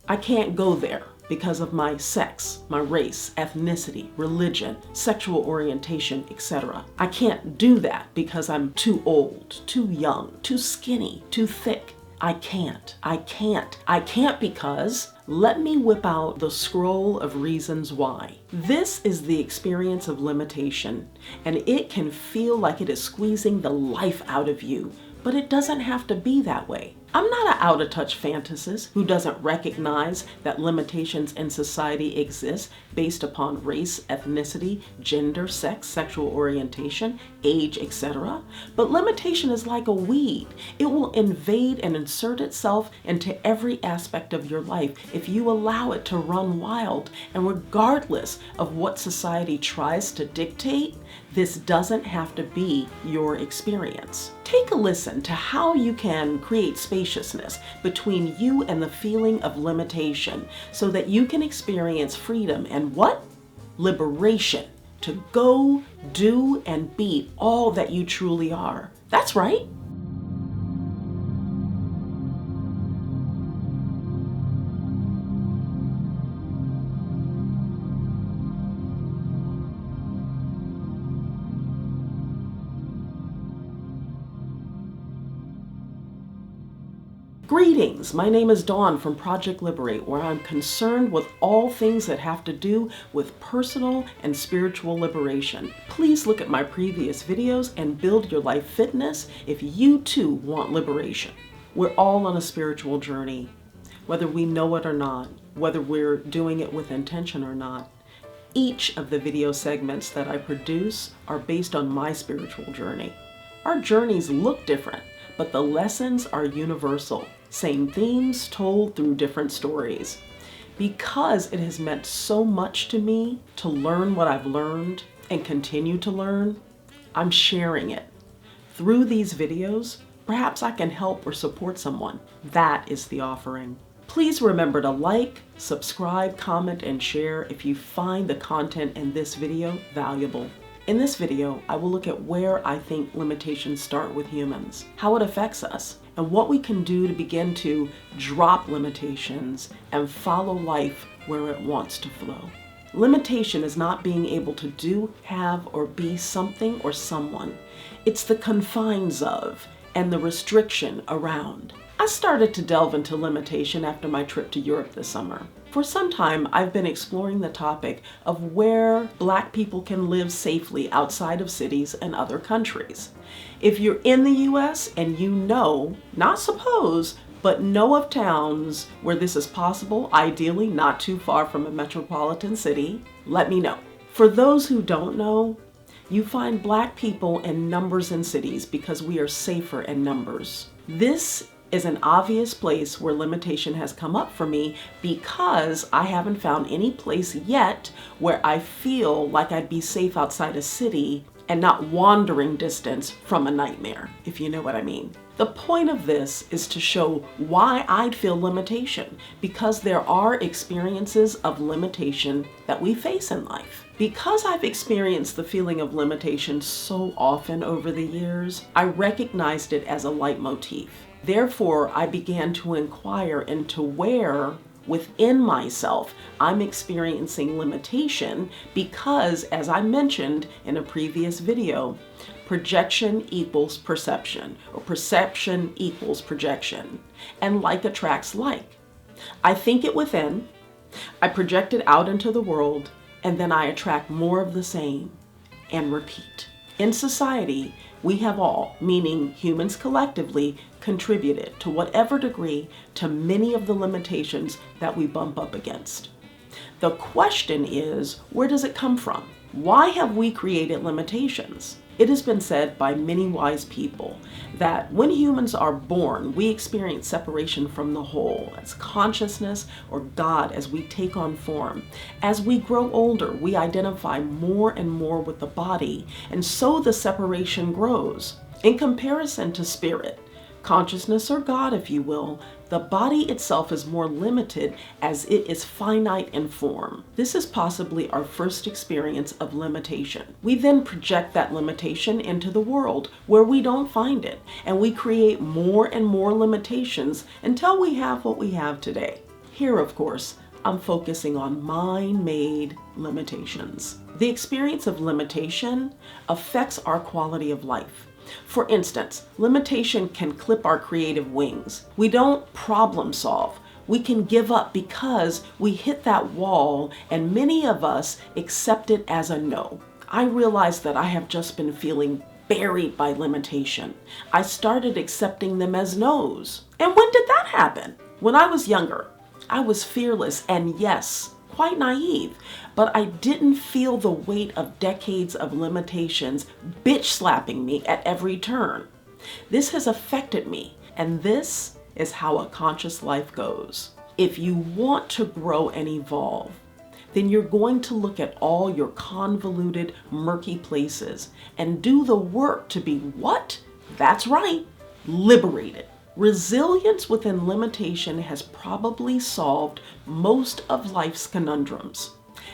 I can't go there because of my sex, my race, ethnicity, religion, sexual orientation, etc. I can't do that because I'm too old, too young, too skinny, too thick. I can't because let me whip out the scroll of reasons why. This is the experience of limitation, and it can feel like it is squeezing the life out of you, but it doesn't have to be that way. I'm not an out-of-touch fantasist who doesn't recognize that limitations in society exist based upon race, ethnicity, gender, sex, sexual orientation, age, etc. But limitation is like a weed. It will invade and insert itself into every aspect of your life if you allow it to run wild. And regardless of what society tries to dictate, this doesn't have to be your experience. Take a listen to how you can create spaciousness between you and the feeling of limitation so that you can experience freedom and what? Liberation to go, do, and be all that you truly are. That's right. Greetings, my name is Dawn from Project Liberate, where I'm concerned with all things that have to do with personal and spiritual liberation. Please look at my previous videos and build your life fitness if you too want liberation. We're all on a spiritual journey, whether we know it or not, whether we're doing it with intention or not. Each of the video segments that I produce are based on my spiritual journey. Our journeys look different, but the lessons are universal. Same themes told through different stories. Because it has meant so much to me to learn what I've learned and continue to learn, I'm sharing it. Through these videos, perhaps I can help or support someone. That is the offering. Please remember to like, subscribe, comment, and share if you find the content in this video valuable. In this video, I will look at where I think limitations start with humans, how it affects us, and what we can do to begin to drop limitations and follow life where it wants to flow. Limitation is not being able to do, have, or be something or someone. It's the confines of and the restriction around. I started to delve into limitation after my trip to Europe this summer. For some time, I've been exploring the topic of where Black people can live safely outside of cities and other countries. If you're in the US and you know, not suppose, but know of towns where this is possible, ideally not too far from a metropolitan city, let me know. For those who don't know, you find Black people in numbers in cities because we are safer in numbers. This is an obvious place where limitation has come up for me because I haven't found any place yet where I feel like I'd be safe outside a city and not wandering distance from a nightmare, if you know what I mean. The point of this is to show why I'd feel limitation, because there are experiences of limitation that we face in life. Because I've experienced the feeling of limitation so often over the years, I recognized it as a leitmotif. Therefore, I began to inquire into where within myself I'm experiencing limitation because, as I mentioned in a previous video, projection equals perception, or perception equals projection, and like attracts like. I think it within, I project it out into the world, and then I attract more of the same, and repeat. In society, we have all, meaning humans collectively, contributed to whatever degree to many of the limitations that we bump up against. The question is, where does it come from? Why have we created limitations? It has been said by many wise people that when humans are born, we experience separation from the whole, as consciousness or God as we take on form. As we grow older, we identify more and more with the body, and so the separation grows. In comparison to spirit, consciousness or God, if you will, the body itself is more limited as it is finite in form. This is possibly our first experience of limitation. We then project that limitation into the world where we don't find it, and we create more and more limitations until we have what we have today. Here, of course, I'm focusing on mind-made limitations. The experience of limitation affects our quality of life. For instance, limitation can clip our creative wings. We don't problem solve. We can give up because we hit that wall, and many of us accept it as a no. I realize that I have just been feeling buried by limitation. I started accepting them as no's. And when did that happen? When I was younger. I was fearless and, yes, quite naive, but I didn't feel the weight of decades of limitations bitch slapping me at every turn. This has affected me, and this is how a conscious life goes. If you want to grow and evolve, then you're going to look at all your convoluted, murky places and do the work to be what? That's right, liberated. Resilience within limitation has probably solved most of life's conundrums.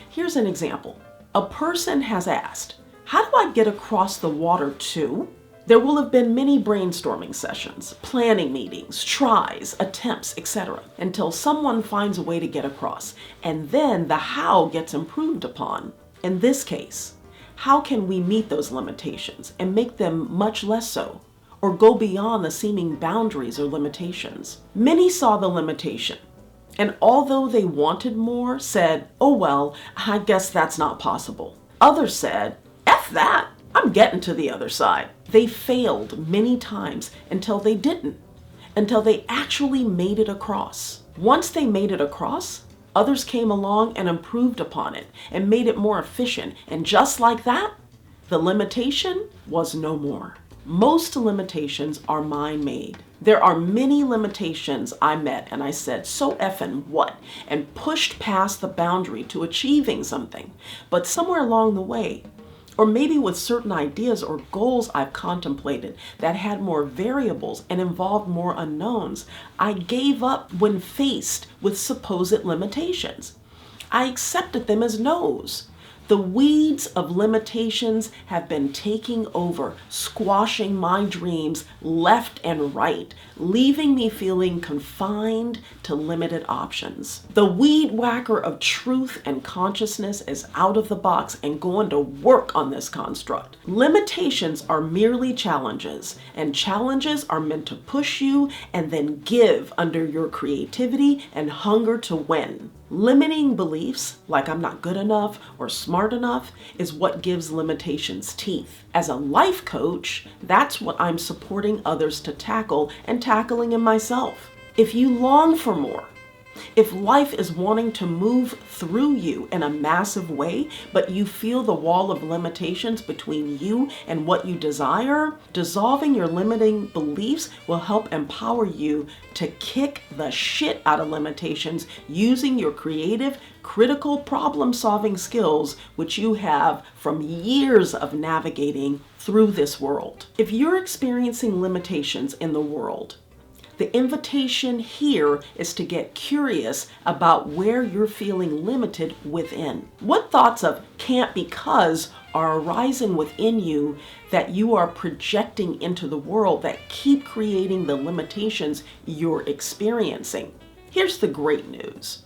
Here's an example. A person has asked, how do I get across the water to? There will have been many brainstorming sessions, planning meetings, tries, attempts, etc., until someone finds a way to get across, and then the how gets improved upon. In this case, how can we meet those limitations and make them much less so, or go beyond the seeming boundaries or limitations? Many saw the limitation, and although they wanted more, said, oh well, I guess that's not possible. Others said, F that, I'm getting to the other side. They failed many times until they didn't, until they actually made it across. Once they made it across, others came along and improved upon it and made it more efficient. And just like that, the limitation was no more. Most limitations are mind-made. There are many limitations I met and I said, so effing what? And pushed past the boundary to achieving something. But somewhere along the way, or maybe with certain ideas or goals I've contemplated that had more variables and involved more unknowns, I gave up when faced with supposed limitations. I accepted them as no's. The weeds of limitations have been taking over, squashing my dreams left and right, leaving me feeling confined to limited options. The weed whacker of truth and consciousness is out of the box and going to work on this construct. Limitations are merely challenges, and challenges are meant to push you and then give under your creativity and hunger to win. Limiting beliefs, like I'm not good enough or smart enough, is what gives limitations teeth. As a life coach, that's what I'm supporting others to tackle and tackling in myself. If you long for more, if life is wanting to move through you in a massive way, but you feel the wall of limitations between you and what you desire, dissolving your limiting beliefs will help empower you to kick the shit out of limitations using your creative, critical problem-solving skills, which you have from years of navigating through this world. If you're experiencing limitations in the world, the invitation here is to get curious about where you're feeling limited within. What thoughts of can't because are arising within you that you are projecting into the world that keep creating the limitations you're experiencing? Here's the great news.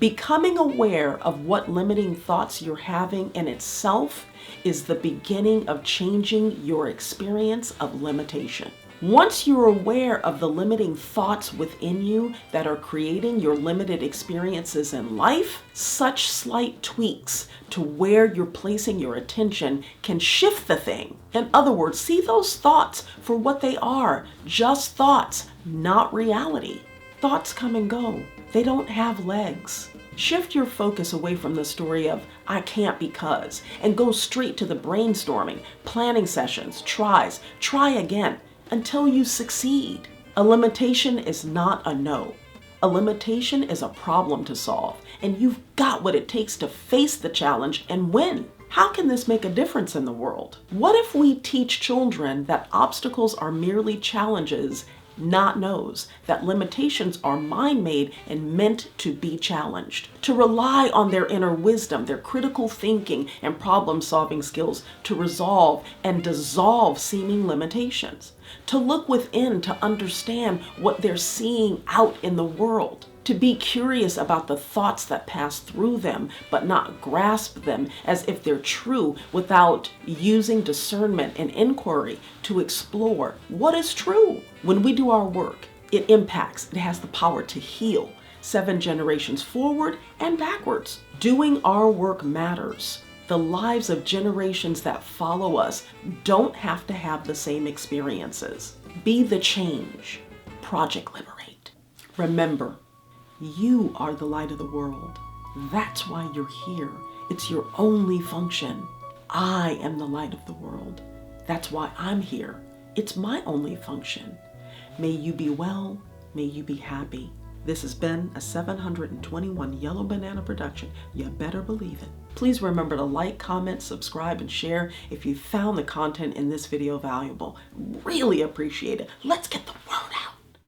Becoming aware of what limiting thoughts you're having in itself is the beginning of changing your experience of limitation. Once you're aware of the limiting thoughts within you that are creating your limited experiences in life, such slight tweaks to where you're placing your attention can shift the thing. In other words, see those thoughts for what they are, just thoughts, not reality. Thoughts come and go. They don't have legs. Shift your focus away from the story of I can't because and go straight to the brainstorming, planning sessions, tries, try again, until you succeed. A limitation is not a no. A limitation is a problem to solve, and you've got what it takes to face the challenge and win. How can this make a difference in the world? What if we teach children that obstacles are merely challenges, not no's, that limitations are mind-made and meant to be challenged, to rely on their inner wisdom, their critical thinking and problem-solving skills to resolve and dissolve seeming limitations? to look within to understand what they're seeing out in the world, to be curious about the thoughts that pass through them, but not grasp them as if they're true without using discernment and inquiry to explore what is true. When we do our work, it impacts, it has the power to heal 7 generations forward and backwards. Doing our work matters. The lives of generations that follow us don't have to have the same experiences. Be the change. Project Liberate. Remember, you are the light of the world. That's why you're here. It's your only function. I am the light of the world. That's why I'm here. It's my only function. May you be well. May you be happy. This has been a 721 Yellow Banana production. You better believe it. Please remember to like, comment, subscribe, and share if you found the content in this video valuable. Really appreciate it. Let's get the word out.